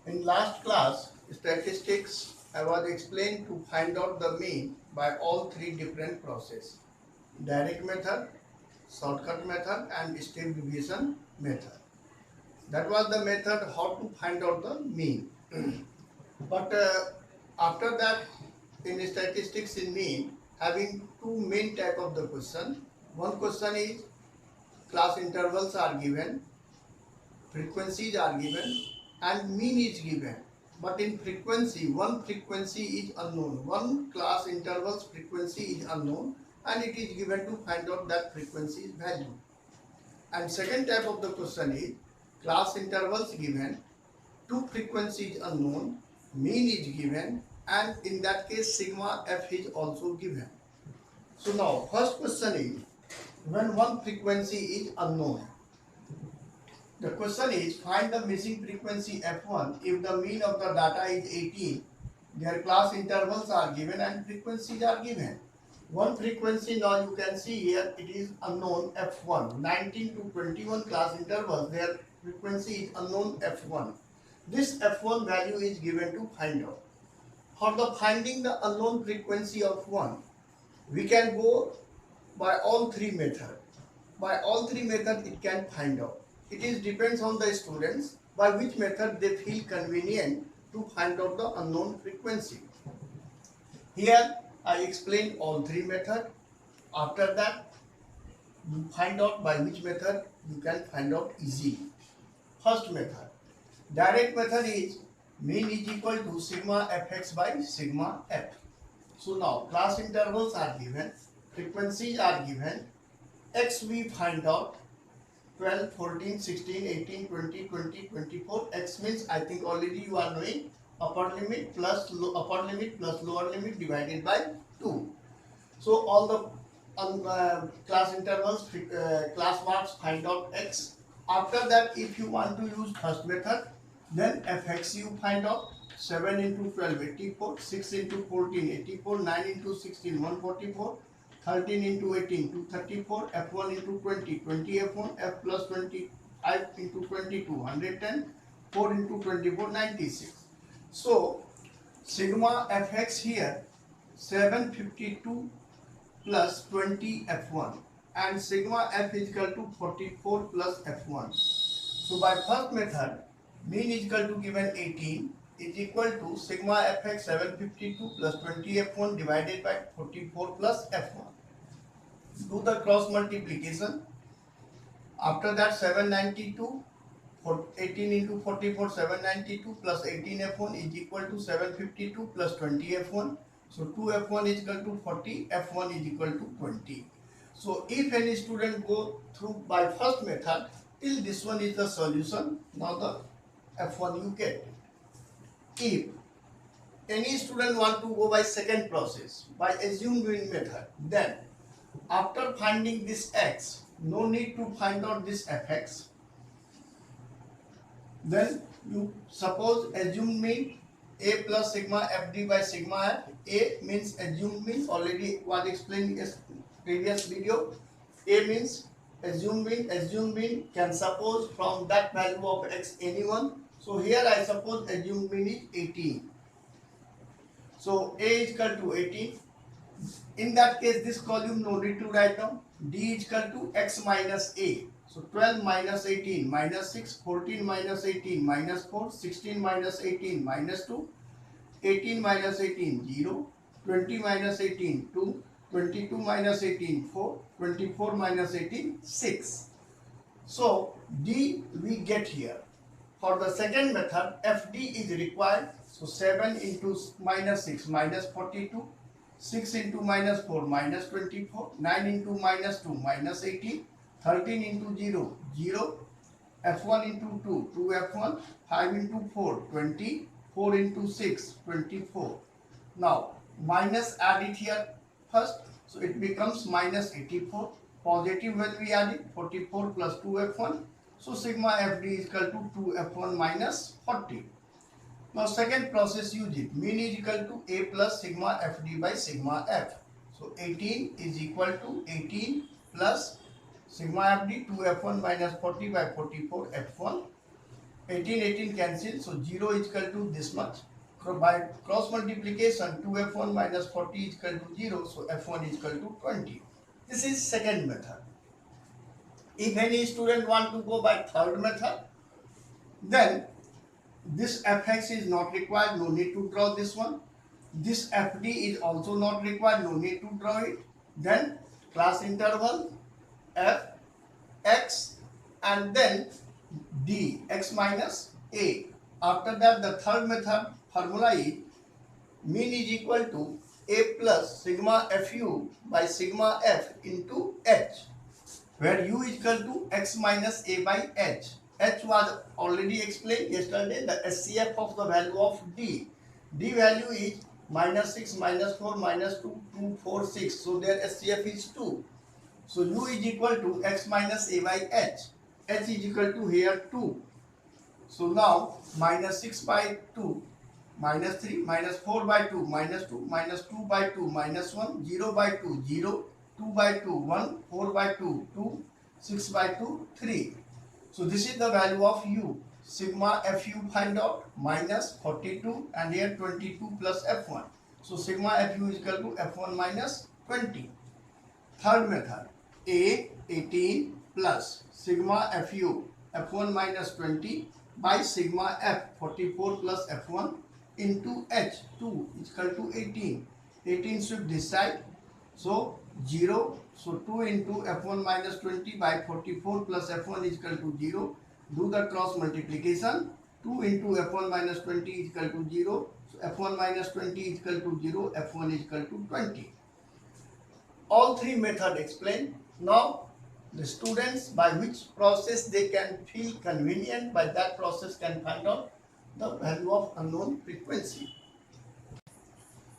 In last class, statistics, I was explained to find out the mean by all three different processes. Direct method, shortcut method and step division method. That was the method how to find out the mean. But after that, in statistics in mean, having two main type of the question. One question is class intervals are given, frequencies are given and mean is given, but in frequency one frequency is unknown, one class intervals frequency is unknown, and it is given to find out that frequency's value. And second type of the question is class intervals given, two frequencies unknown, mean is given, and in that case sigma f is also given. So now first question is, when one frequency is unknown, the question is find the missing frequency f1 if the mean of the data is 18, their class intervals are given and frequencies are given. One frequency now you can see here, it is unknown f1, 19 to 21 class intervals, their frequency is unknown f1. This f1 value is given to find out. For the finding the unknown frequency of 1, we can go by all three methods. By all three methods it can find out. It is depends on the students by which method they feel convenient to find out the unknown frequency. Here I explain all three methods. After that you find out by which method you can find out easily. First method, direct method is mean is equal to sigma fx by sigma f. So now class intervals are given, frequencies are given, x we find out 12, 14, 16, 18, 20, 20, 24. X means I think already you are knowing upper limit plus upper limit plus lower limit divided by 2. So all the class intervals, class marks find out x. After that if you want to use first method, then fx you find out 7 into 12 84, 6 into 14 84, 9 into 16 144, 13 into 18 234, f1 into 20 20 f1, f plus 25 into 22 110, 4 into 24 96. So sigma fx here 752 plus 20 f1 and sigma f is equal to 44 plus f1. So by first method, mean is equal to given 18 is equal to sigma fx 752 plus 20 f1 divided by 44 plus f1. Do the cross multiplication. After that 792, 18 into 44 792 plus 18 f1 is equal to 752 plus 20 f1. So 2 f1 is equal to 40, f1 is equal to 20. So if any student go through by first method, till this one is the solution, now the f1 you get. If any student want to go by second process, by assuming method, then after finding this x, no need to find out this fx. Then you suppose assume mean a plus sigma fd by sigma f. A means assumed mean, already was explained in previous video. A means assumed mean can suppose from that value of x anyone. So here I suppose assumed mean is 18. So a is equal to 18. In that case, this column no need to write down. D is equal to x minus a. So 12 minus 18 minus 6, 14 minus 18 minus 4, 16 minus 18 minus 2, 18 minus 18 0, 20 minus 18 2, 22 minus 18 4, 24 minus 18 6. So D we get here. For the second method, FD is required. So 7 into minus 6 minus 42, 6 into minus 4 minus 24, 9 into minus 2 minus 18, 13 into 0 0, f1 into 2 2 f1, 5 into 4 20, 4 into 6 24. Now minus add it here first, so it becomes minus 84. Positive when we add it, 44 plus 2 f1. So sigma fd is equal to 2 f1 minus 40. Now second process use it. Mean is equal to a plus sigma fd by sigma f. So 18 is equal to 18 plus sigma fd 2 f1 minus 40 by 44 f1. 18 cancel, so 0 is equal to this much. By cross multiplication, 2f1 minus 40 is equal to 0, so f1 is equal to 20. This is second method. If any student want to go by third method, then this fx is not required, no need to draw this one. This fd is also not required, no need to draw it. Then class interval f x and then d x minus a. After that, the third method formula is mean is equal to a plus sigma fu by sigma f into h, where u is equal to x minus a by h. H was already explained yesterday, the SCF of the value of d. D value is minus 6, minus 4, minus 2, 2, 4, 6. So their SCF is 2. So u is equal to x minus a by h. H is equal to here 2. So now minus 6 by 2, minus 3, minus 4 by 2, minus 2, minus 2 by 2, minus 1, 0 by 2, 0, 2 by 2, 1, 4 by 2, 2, 6 by 2, 3. So this is the value of u. Sigma fu find out minus 42 and here 22 plus f1. So sigma fu is equal to f1 minus 20. Third method, a 18 plus sigma fu f1 minus 20 by sigma f 44 plus f1 into h 2 is equal to 18. 18 should this side. So 0. So 2 into f1 minus 20 by 44 plus f1 is equal to 0. Do the cross multiplication. 2 into f1 minus 20 is equal to 0. So f1 minus 20 is equal to 0. f1 is equal to 20. All three methods explained. Now the students, by which process they can feel convenient, by that process can find out the value of unknown frequency.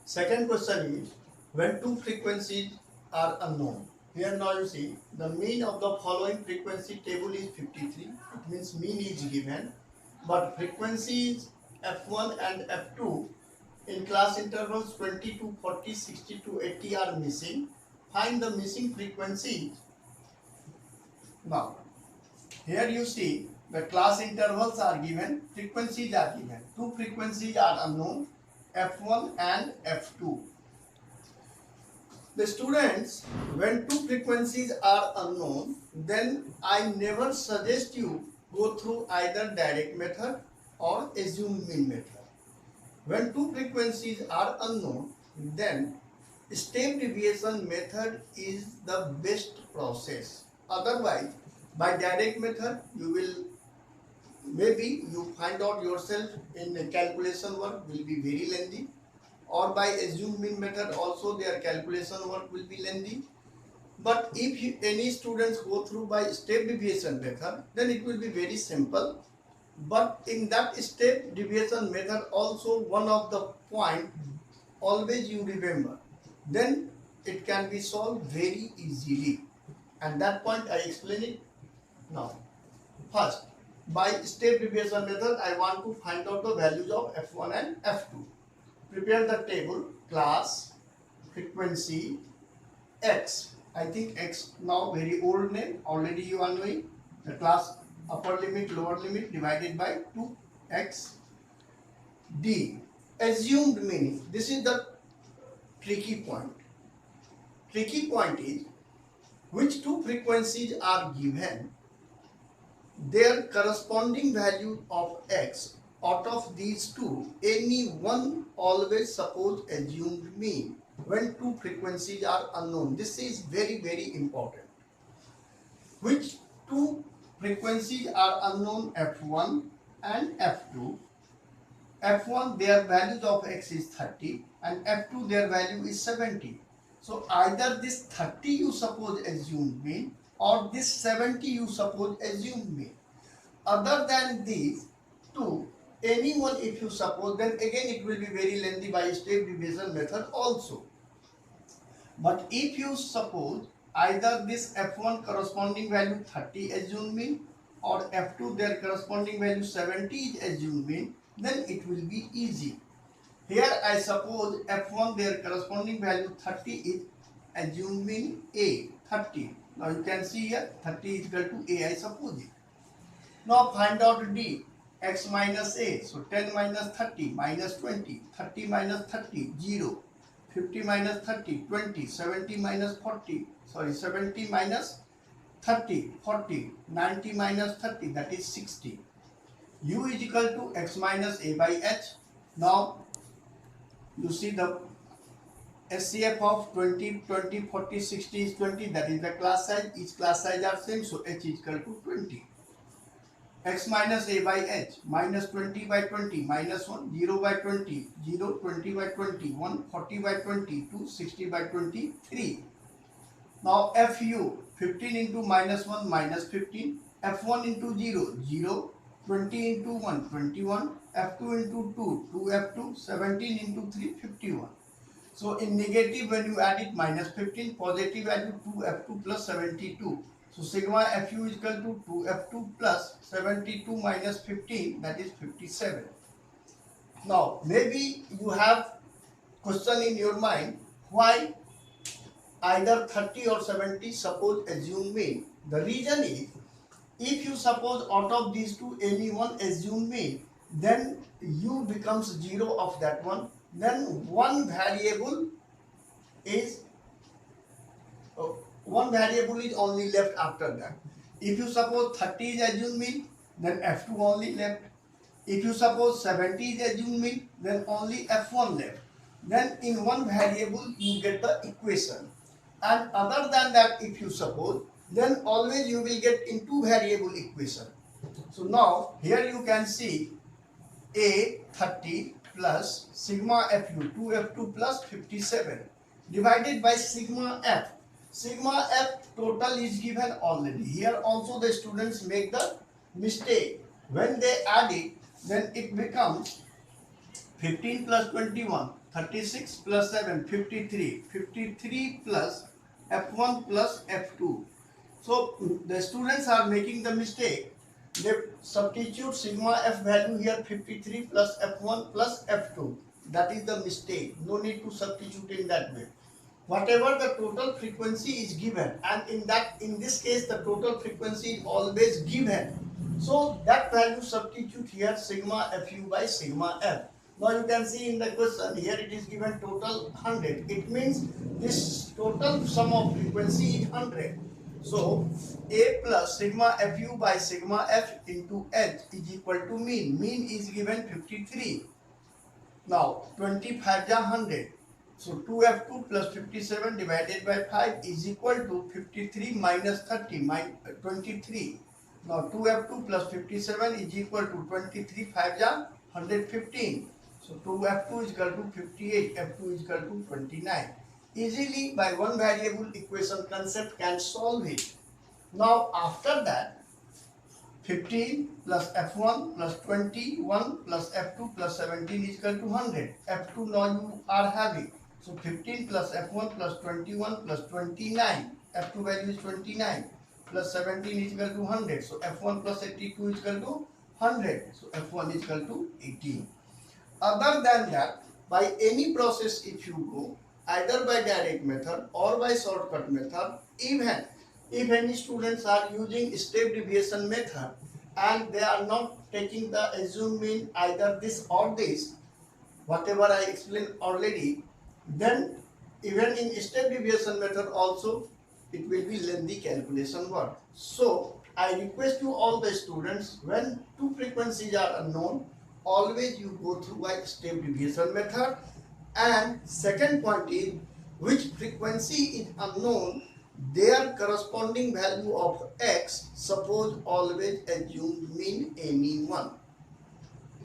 Second question is, when two frequencies are unknown. Here now you see the mean of the following frequency table is 53. It means mean is given, but frequencies f1 and f2 in class intervals 20 to 40, 60 to 80 are missing. Find the missing frequencies. Now here you see the class intervals are given, frequencies are given. Two frequencies are unknown, f1 and f2. The students, when two frequencies are unknown, then I never suggest you go through either direct method or assumed mean method. When two frequencies are unknown, then step deviation method is the best process. Otherwise, by direct method, you will maybe you find out yourself in the calculation work will be very lengthy, or by assumed mean method also their calculation work will be lengthy. But if any students go through by step deviation method, then it will be very simple. But in that step deviation method also, one of the point always you remember, then it can be solved very easily, and that point I explain it now. First, by step deviation method I want to find out the values of f1 and f2. Prepare the table, class, frequency, x. I think x now very old name, already you are knowing. The class upper limit, lower limit divided by 2x. D, assumed meaning. This is the tricky point. Tricky point is, which two frequencies are given, their corresponding value of x. Out of these two, any one always suppose assumed mean when two frequencies are unknown. This is very, very important. Which two frequencies are unknown, f1 and f2. f1 their values of x is 30 and f2 their value is 70. So either this 30 you suppose assumed mean or this 70 you suppose assumed mean. Other than these two, anyone if you suppose, then again it will be very lengthy by step deviation method also. But if you suppose either this f1 corresponding value 30 assumed mean or f2 their corresponding value 70 is assumed mean, then it will be easy. Here I suppose f1 their corresponding value 30 is assumed mean a 30. Now you can see here 30 is equal to a, I suppose it. Now find out d. x minus a. So 10 minus 30 minus 20. 30 minus 30 0. 50 minus 30 20. 70 minus 40. Sorry, 70 minus 30 40. 90 minus 30, that is 60. U is equal to x minus a by h. Now you see the SCF of 20 20 40 60 is 20. That is the class size. Each class size are same, so h is equal to 20. X minus a by h, minus 20 by 20 minus 1, 0 by 20, 0, 20 by 20, 1, 40 by 20, 2, 60 by 23. Now fu, 15 into minus 1 minus 15, f1 into 0, 0, 20 into 1, 21, f2 into 2, 2f2, 17 into 3, 51. So in negative when you add it minus 15, positive value 2f2 plus 72. So sigma fu is equal to 2f2 plus 72 minus 15, that is 57. Now maybe you have question in your mind, why either 30 or 70, suppose assume mean. The reason is, if you suppose out of these two any one assume mean, then u becomes 0 of that one, then one variable is only left after that. If you suppose 30 is assumed mean, then f2 only left. If you suppose 70 is assumed mean, then only f1 left. Then in one variable you get the equation. And other than that, if you suppose, then always you will get in two variable equation. So now here you can see a 30 plus sigma fu 2f2 plus 57 divided by sigma f. Sigma f total is given already. Here also the students make the mistake. When they add it, then it becomes 15 plus 21, 36 plus 7, 53, 53 plus f1 plus f2. So the students are making the mistake. They substitute sigma f value here 53 plus f1 plus f2. That is the mistake. No need to substitute in that way. Whatever the total frequency is given, and in this case the total frequency is always given. So that value substitute here sigma fu by sigma f. Now you can see in the question here it is given total 100. It means this total sum of frequency is 100. So a plus sigma fu by sigma f into h is equal to mean. Mean is given 53. Now 25 is 100. So 2f2 plus 57 divided by 5 is equal to 53 minus 30 minus 23. Now 2f2 plus 57 is equal to 23, 5 is 115. So 2f2 is equal to 58, f2 is equal to 29. Easily by one variable equation concept can solve it. Now after that, 15 plus f1 plus 21 plus f2 plus 17 is equal to 100. f2 now you are having. So 15 plus f1 plus 21 plus 29. f2 value is 29 plus 17 is equal to 100. So f1 plus 82 is equal to 100. So f1 is equal to 18. Other than that, by any process if you go, either by direct method or by shortcut method, even if any students are using step deviation method and they are not taking the assumed mean either this or this, whatever I explained already, then even in step deviation method also it will be lengthy calculation work. So I request you all the students, when two frequencies are unknown, always you go through a step deviation method. And second point is, which frequency is unknown, their corresponding value of x, suppose always assume mean any one.